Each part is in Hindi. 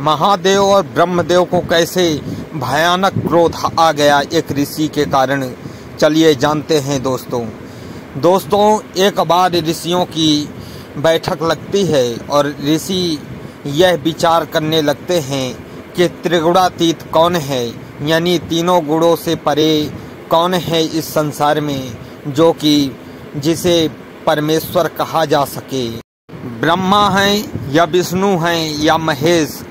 महादेव और ब्रह्मदेव को कैसे भयानक क्रोध आ गया एक ऋषि के कारण, चलिए जानते हैं दोस्तों। एक बार ऋषियों की बैठक लगती है और ऋषि यह विचार करने लगते हैं कि त्रिगुणातीत कौन है, यानी तीनों गुणों से परे कौन है इस संसार में, जो कि जिसे परमेश्वर कहा जा सके। ब्रह्मा हैं या विष्णु हैं या महेश,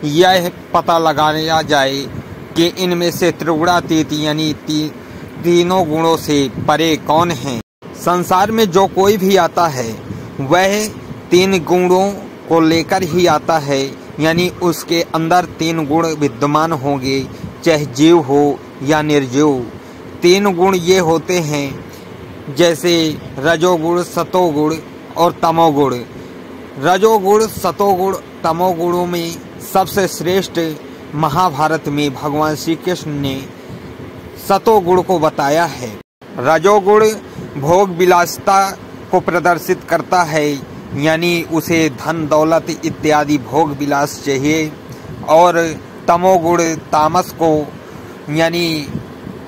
यह पता लगाया जाए कि इनमें से त्रिगुणातीत यानी तीनों गुणों से परे कौन है। संसार में जो कोई भी आता है वह तीन गुणों को लेकर ही आता है, यानी उसके अंदर तीन गुण विद्यमान होंगे, चाहे जीव हो या निर्जीव। तीन गुण ये होते हैं जैसे रजोगुण, सतोगुण और तमोगुण। रजोगुण, सतोगुण, तमोगुणों में सबसे श्रेष्ठ महाभारत में भगवान श्री कृष्ण ने सतोगुण को बताया है। रजोगुण भोग विलासिता को प्रदर्शित करता है, यानी उसे धन दौलत इत्यादि भोग विलास चाहिए। और तमोगुण तामस को यानी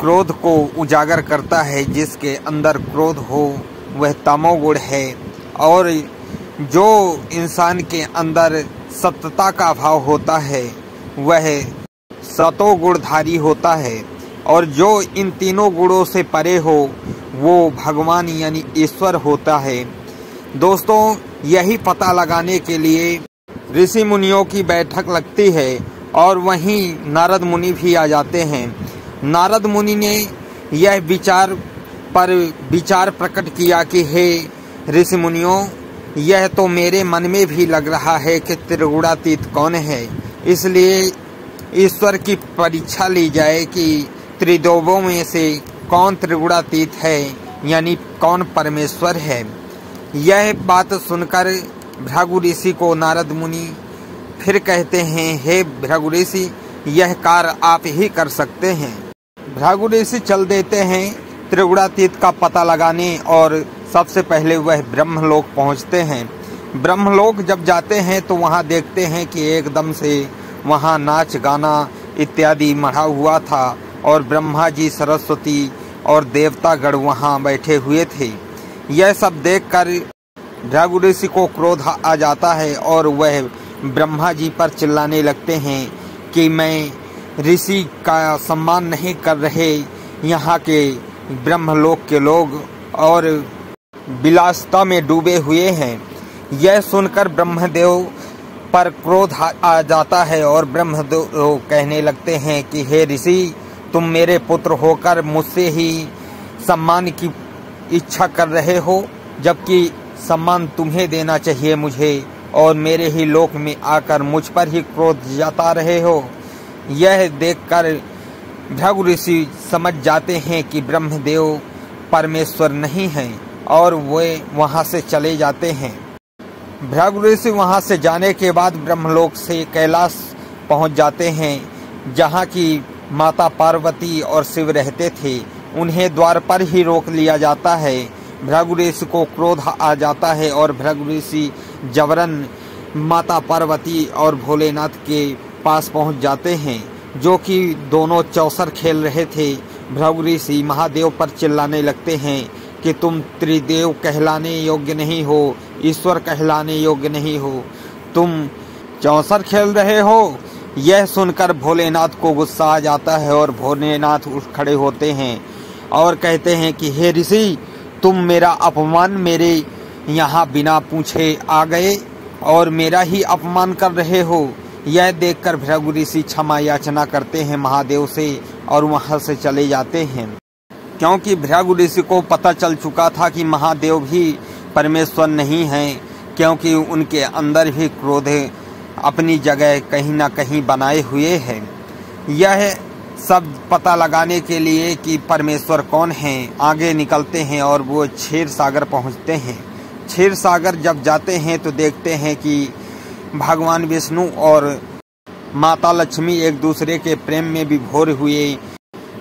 क्रोध को उजागर करता है, जिसके अंदर क्रोध हो वह तमोगुण है। और जो इंसान के अंदर सत्यता का भाव होता है वह सतोगुणधारी होता है। और जो इन तीनों गुणों से परे हो वो भगवान यानी ईश्वर होता है। दोस्तों, यही पता लगाने के लिए ऋषि मुनियों की बैठक लगती है और वहीं नारद मुनि भी आ जाते हैं। नारद मुनि ने यह विचार प्रकट किया कि हे ऋषि मुनियों, यह तो मेरे मन में भी लग रहा है कि त्रिगुणातीत कौन है। इसलिए ईश्वर की परीक्षा ली जाए कि त्रिदेवों में से कौन त्रिगुणातीत है, यानी कौन परमेश्वर है। यह बात सुनकर भृगु ऋषि को नारद मुनि फिर कहते हैं, हे भृगु ऋषि, यह कार्य आप ही कर सकते हैं। भृगु ऋषि चल देते हैं त्रिगुणातीत का पता लगाने और सबसे पहले वह ब्रह्मलोक पहुंचते हैं। ब्रह्मलोक जब जाते हैं तो वहां देखते हैं कि एकदम से वहां नाच गाना इत्यादि मढ़ा हुआ था और ब्रह्मा जी, सरस्वती और देवतागण वहां बैठे हुए थे। यह सब देखकर भृगु ऋषि को क्रोध आ जाता है और वह ब्रह्मा जी पर चिल्लाने लगते हैं कि मैं ऋषि का सम्मान नहीं कर रहे यहाँ के ब्रह्मलोक के लोग और विलासिता में डूबे हुए हैं। यह सुनकर ब्रह्मदेव पर क्रोध आ जाता है और ब्रह्मदेव कहने लगते हैं कि हे ऋषि, तुम मेरे पुत्र होकर मुझसे ही सम्मान की इच्छा कर रहे हो, जबकि सम्मान तुम्हें देना चाहिए मुझे, और मेरे ही लोक में आकर मुझ पर ही क्रोध जता रहे हो। यह देखकर भृगु ऋषि समझ जाते हैं कि ब्रह्मदेव परमेश्वर नहीं हैं और वे वहां से चले जाते हैं। भृगु ऋषि वहां से जाने के बाद ब्रह्मलोक से कैलाश पहुंच जाते हैं, जहां की माता पार्वती और शिव रहते थे। उन्हें द्वार पर ही रोक लिया जाता है। भृगु ऋषि को क्रोध आ जाता है और भृगु ऋषि जबरन माता पार्वती और भोलेनाथ के पास पहुंच जाते हैं, जो कि दोनों चौसर खेल रहे थे। भृगु ऋषि महादेव पर चिल्लाने लगते हैं कि तुम त्रिदेव कहलाने योग्य नहीं हो, ईश्वर कहलाने योग्य नहीं हो, तुम चौसर खेल रहे हो। यह सुनकर भोलेनाथ को गुस्सा आ जाता है और भोलेनाथ उठ खड़े होते हैं और कहते हैं कि हे ऋषि, तुम मेरा अपमान मेरे यहाँ बिना पूछे आ गए और मेरा ही अपमान कर रहे हो। यह देखकर भृगु ऋषि क्षमा याचना करते हैं महादेव से और वहां से चले जाते हैं, क्योंकि भृगु ऋषि को पता चल चुका था कि महादेव भी परमेश्वर नहीं हैं, क्योंकि उनके अंदर भी क्रोध अपनी जगह कहीं न कहीं बनाए हुए हैं। यह सब पता लगाने के लिए कि परमेश्वर कौन है आगे निकलते हैं और वो क्षीर सागर पहुँचते हैं। क्षीर सागर जब जाते हैं तो देखते हैं कि भगवान विष्णु और माता लक्ष्मी एक दूसरे के प्रेम में विभोर हुए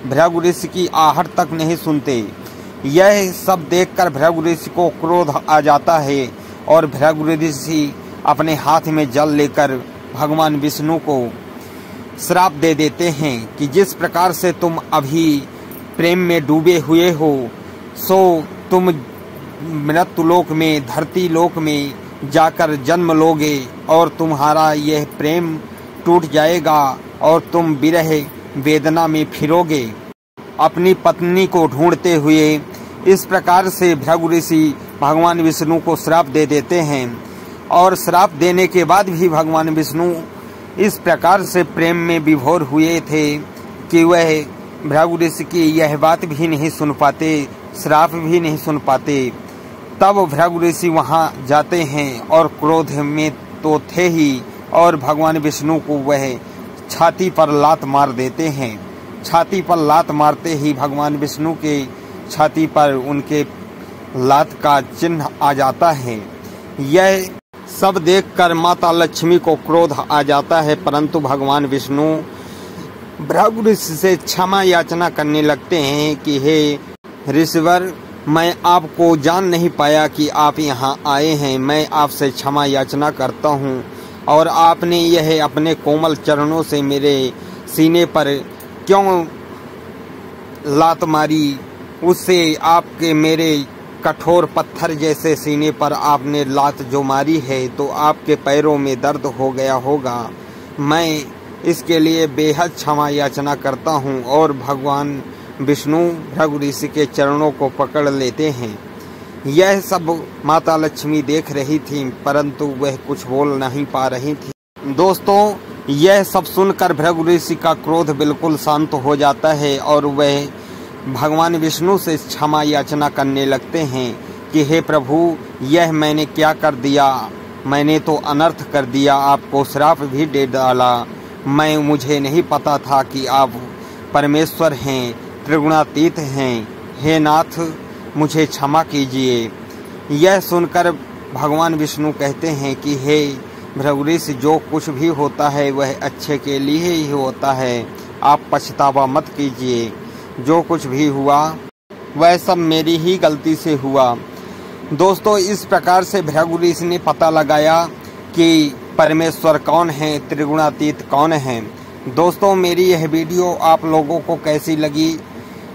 भृगु ऋषि की आहट तक नहीं सुनते। यह सब देखकर भृगु ऋषि को क्रोध आ जाता है और भृगु ऋषि अपने हाथ में जल लेकर भगवान विष्णु को श्राप दे देते हैं कि जिस प्रकार से तुम अभी प्रेम में डूबे हुए हो, सो तुम मृत्युलोक में, धरती लोक में जाकर जन्म लोगे और तुम्हारा यह प्रेम टूट जाएगा और तुम विरह वेदना में फिरोगे अपनी पत्नी को ढूंढते हुए। इस प्रकार से भृगु ऋषि भगवान विष्णु को श्राप दे देते हैं और श्राप देने के बाद भी भगवान विष्णु इस प्रकार से प्रेम में विभोर हुए थे कि वह भृगु ऋषि की यह बात भी नहीं सुन पाते, श्राप भी नहीं सुन पाते। तब भृगु ऋषि वहाँ जाते हैं और क्रोध में तो थे ही, और भगवान विष्णु को वह छाती पर लात मार देते हैं। छाती पर लात मारते ही भगवान विष्णु के छाती पर उनके लात का चिन्ह आ जाता है। यह सब देखकर माता लक्ष्मी को क्रोध आ जाता है, परंतु भगवान विष्णु भृगु ऋषि से क्षमा याचना करने लगते हैं कि हे ऋषिवर, मैं आपको जान नहीं पाया कि आप यहाँ आए हैं। मैं आपसे क्षमा याचना करता हूँ और आपने यह अपने कोमल चरणों से मेरे सीने पर क्यों लात मारी, उससे आपके मेरे कठोर पत्थर जैसे सीने पर आपने लात जो मारी है तो आपके पैरों में दर्द हो गया होगा। मैं इसके लिए बेहद क्षमा याचना करता हूँ। और भगवान विष्णु भृगु ऋषि के चरणों को पकड़ लेते हैं। यह सब माता लक्ष्मी देख रही थी, परंतु वह कुछ बोल नहीं पा रही थी। दोस्तों, यह सब सुनकर भृगु ऋषि का क्रोध बिल्कुल शांत हो जाता है और वह भगवान विष्णु से क्षमा याचना करने लगते हैं कि हे प्रभु, यह मैंने क्या कर दिया, मैंने तो अनर्थ कर दिया, आपको श्राप भी दे डाला। मुझे नहीं पता था कि आप परमेश्वर हैं, त्रिगुणातीत हैं। हे नाथ, मुझे क्षमा कीजिए। यह सुनकर भगवान विष्णु कहते हैं कि हे भृगु ऋषि, जो कुछ भी होता है वह अच्छे के लिए ही होता है, आप पछतावा मत कीजिए। जो कुछ भी हुआ वह सब मेरी ही गलती से हुआ। दोस्तों, इस प्रकार से भृगु ऋषि ने पता लगाया कि परमेश्वर कौन है, त्रिगुणातीत कौन है। दोस्तों, मेरी यह वीडियो आप लोगों को कैसी लगी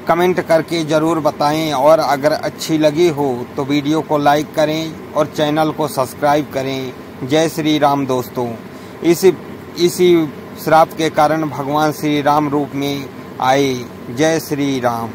कमेंट करके ज़रूर बताएं, और अगर अच्छी लगी हो तो वीडियो को लाइक करें और चैनल को सब्सक्राइब करें। जय श्री राम। दोस्तों, इसी श्राप के कारण भगवान श्री राम रूप में आए। जय श्री राम।